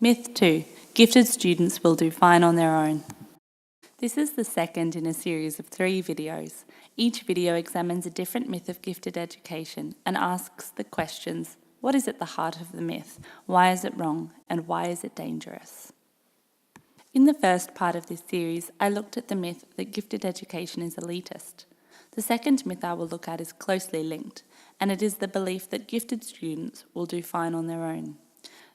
Myth 2. Gifted students will do fine on their own. This is the second in a series of 3 videos. Each video examines a different myth of gifted education and asks the questions: what is at the heart of the myth, why is it wrong, and why is it dangerous? In the first part of this series, I looked at the myth that gifted education is elitist. The second myth I will look at is closely linked, and it is the belief that gifted students will do fine on their own.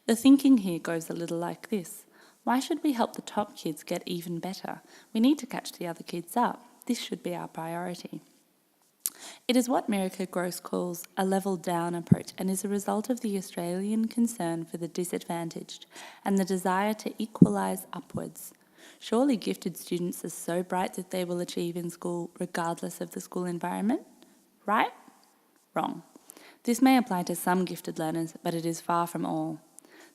The thinking here goes a little like this: why should we help the top kids get even better? We need to catch the other kids up. This should be our priority. It is what Miracle Gross calls a level down approach and is a result of the Australian concern for the disadvantaged and the desire to equalise upwards. Surely gifted students are so bright that they will achieve in school regardless of the school environment? Right? Wrong. This may apply to some gifted learners, but it is far from all.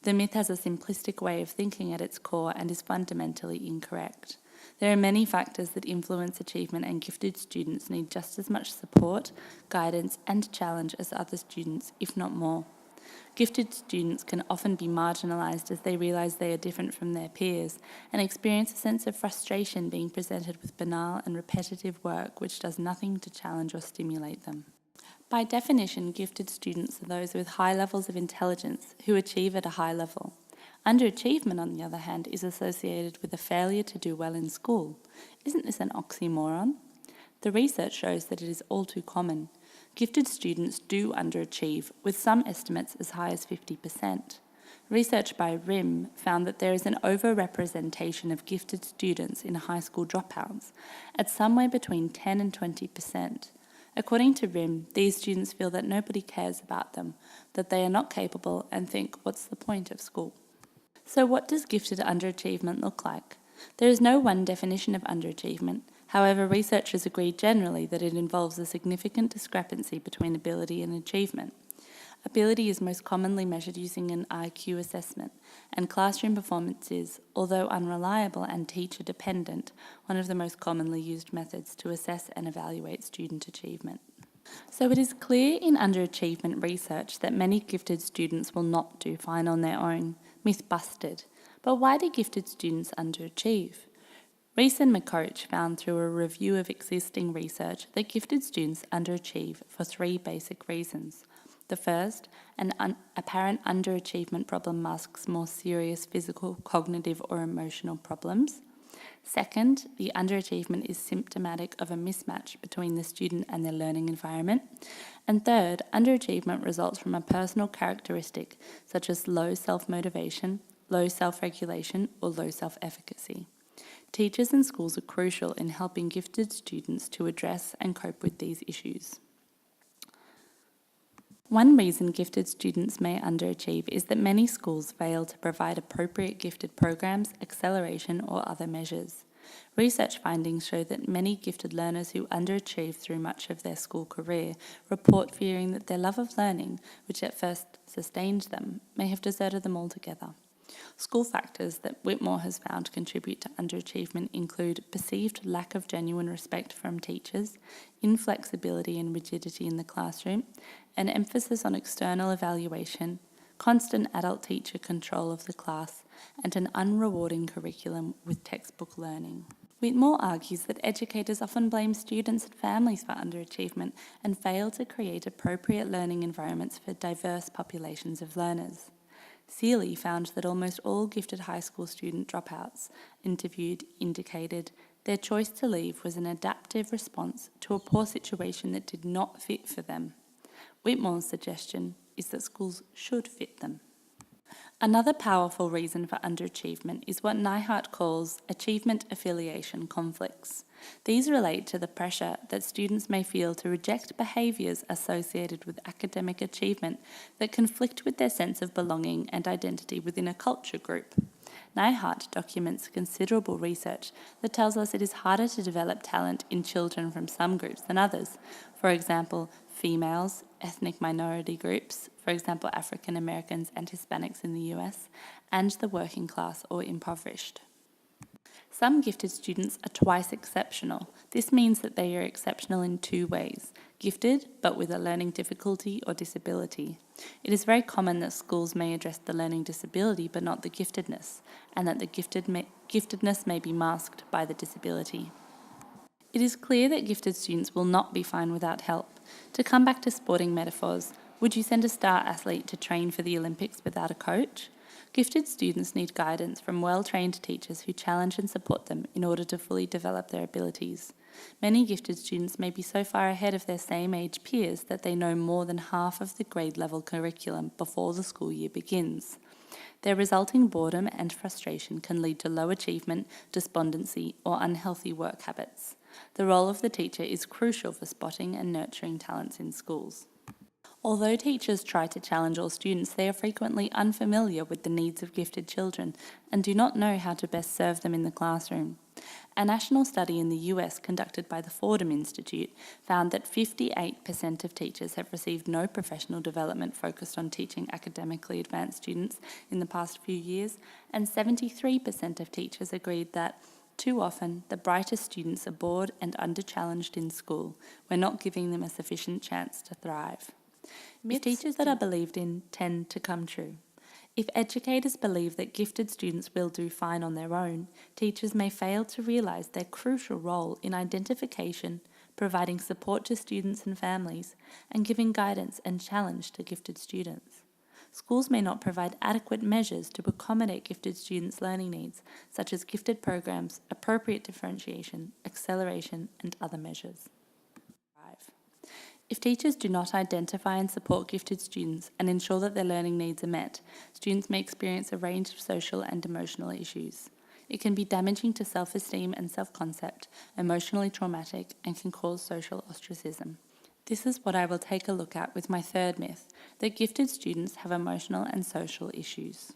The myth has a simplistic way of thinking at its core and is fundamentally incorrect. There are many factors that influence achievement, and gifted students need just as much support, guidance, and challenge as other students, if not more. Gifted students can often be marginalised as they realise they are different from their peers and experience a sense of frustration being presented with banal and repetitive work which does nothing to challenge or stimulate them. By definition, gifted students are those with high levels of intelligence who achieve at a high level. Underachievement, on the other hand, is associated with a failure to do well in school. Isn't this an oxymoron? The research shows that it is all too common. Gifted students do underachieve, with some estimates as high as 50%. Research by RIM found that there is an overrepresentation of gifted students in high school dropouts, at somewhere between 10 and 20%. According to RIM, these students feel that nobody cares about them, that they are not capable, and think, what's the point of school? So what does gifted underachievement look like? There is no one definition of underachievement. However, researchers agree generally that it involves a significant discrepancy between ability and achievement. Ability is most commonly measured using an IQ assessment, and classroom performance is, although unreliable and teacher-dependent, one of the most commonly used methods to assess and evaluate student achievement. So it is clear in underachievement research that many gifted students will not do fine on their own. Myth busted. But why do gifted students underachieve? Rees and McCoach found through a review of existing research that gifted students underachieve for 3 basic reasons. The first, an apparent underachievement problem masks more serious physical, cognitive, or emotional problems. Second, the underachievement is symptomatic of a mismatch between the student and their learning environment. And third, underachievement results from a personal characteristic such as low self-motivation, low self-regulation, or low self-efficacy. Teachers and schools are crucial in helping gifted students to address and cope with these issues. One reason gifted students may underachieve is that many schools fail to provide appropriate gifted programs, acceleration, or other measures. Research findings show that many gifted learners who underachieve through much of their school career report fearing that their love of learning, which at first sustained them, may have deserted them altogether. School factors that Whitmore has found contribute to underachievement include perceived lack of genuine respect from teachers, inflexibility and rigidity in the classroom, an emphasis on external evaluation, constant adult-teacher control of the class, and an unrewarding curriculum with textbook learning. Whitmore argues that educators often blame students and families for underachievement and fail to create appropriate learning environments for diverse populations of learners. Seeley found that almost all gifted high school student dropouts interviewed indicated their choice to leave was an adaptive response to a poor situation that did not fit for them. Whitmore's suggestion is that schools should fit them. Another powerful reason for underachievement is what Neihart calls achievement affiliation conflicts. These relate to the pressure that students may feel to reject behaviours associated with academic achievement that conflict with their sense of belonging and identity within a culture group. Neihart documents considerable research that tells us it is harder to develop talent in children from some groups than others. For example, females, ethnic minority groups, for example African Americans and Hispanics in the US, and the working class or impoverished. Some gifted students are twice exceptional. This means that they are exceptional in two ways: gifted, but with a learning difficulty or disability. It is very common that schools may address the learning disability but not the giftedness, and that the giftedness may be masked by the disability. It is clear that gifted students will not be fine without help. To come back to sporting metaphors, would you send a star athlete to train for the Olympics without a coach? Gifted students need guidance from well-trained teachers who challenge and support them in order to fully develop their abilities. Many gifted students may be so far ahead of their same-age peers that they know more than half of the grade-level curriculum before the school year begins. Their resulting boredom and frustration can lead to low achievement, despondency, or unhealthy work habits. The role of the teacher is crucial for spotting and nurturing talents in schools. Although teachers try to challenge all students, they are frequently unfamiliar with the needs of gifted children and do not know how to best serve them in the classroom. A national study in the US conducted by the Fordham Institute found that 58% of teachers have received no professional development focused on teaching academically advanced students in the past few years, and 73% of teachers agreed that too often, the brightest students are bored and under-challenged in school. We're not giving them a sufficient chance to thrive. If teachers that are believed in tend to come true. If educators believe that gifted students will do fine on their own, teachers may fail to realise their crucial role in identification, providing support to students and families, and giving guidance and challenge to gifted students. Schools may not provide adequate measures to accommodate gifted students' learning needs, such as gifted programs, appropriate differentiation, acceleration, and other measures. If teachers do not identify and support gifted students and ensure that their learning needs are met, students may experience a range of social and emotional issues. It can be damaging to self-esteem and self-concept, emotionally traumatic, and can cause social ostracism. This is what I will take a look at with my third myth, that gifted students have emotional and social issues.